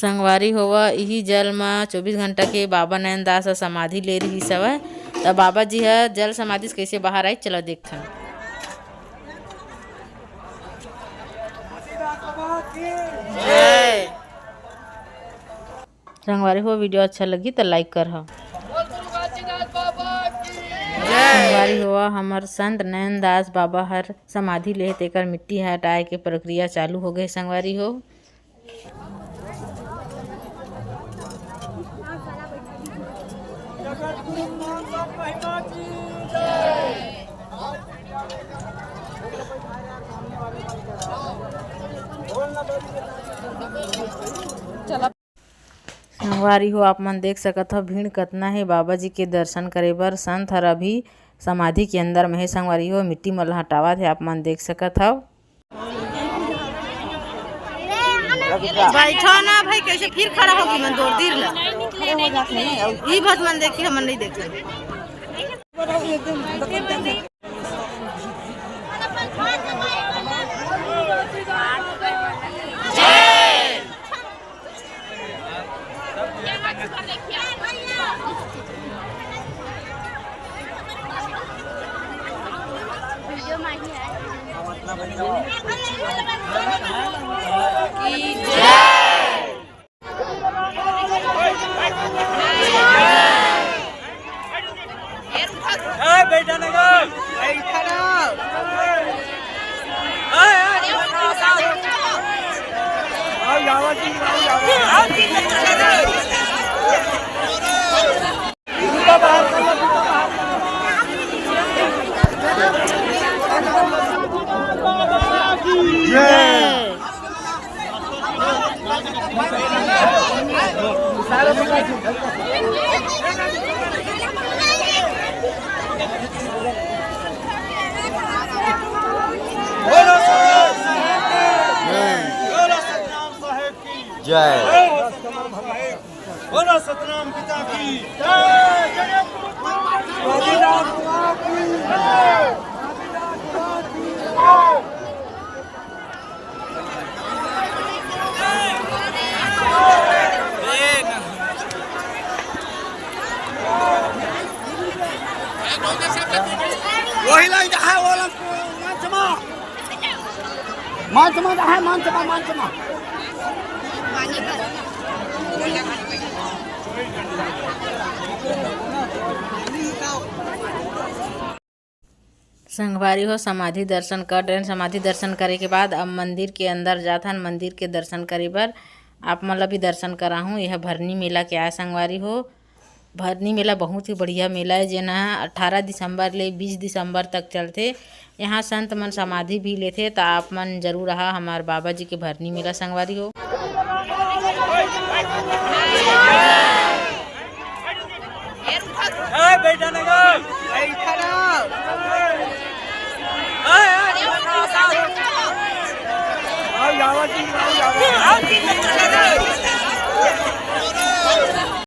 संगवारी होवा इही जल म 24 घंटा के बाबा नैनदास ह समाधि ले रिहिस हवय। त बाबा जी ह जल समाधि से कइसे बाहर आई चला देखथन। संगवारी हो वीडियो अच्छा लगी तो लाइक कर ह। संगवारी होवा हमर संत नैनदास बाबा हर समाधि लेहे तेकर मिट्टी हटाए के प्रक्रिया चालू हो गए संगवारी हो। संगवारी हो आप मन देख सकत हो भीड़ कतना है बाबा जी के दर्शन करे बर। संत हर अभी समाधि के अंदर में है संगवारी हो मिट्टी मन हटावत है आप मन देख सकत हो। बैठो ना भाई कैसे फिर खड़ा होगी मन दौड़ दीर ला ई बात मन देखी हम नहीं देख जय बोलो सतनाम पिता की वही लाइन है वो मानचमा है मानचमा संगवारी हो समाधि दर्शन कर रहे। समाधि दर्शन करे के बाद अब मंदिर के अंदर जाथन। मंदिर के दर्शन करे बर आप मन ला भी दर्शन कराहूँ। यह भरनी मेला के आय संगवारी हो। भरनी मेला बहुत ही बढ़िया मेला है जेना 18 दिसंबर ले 20 दिसंबर तक चलथे। यहाँ संत मन समाधि भी लेथे तो आप मन जरूर रहा हमार बाबा जी के भरनी मेला संगवारी हो। आओ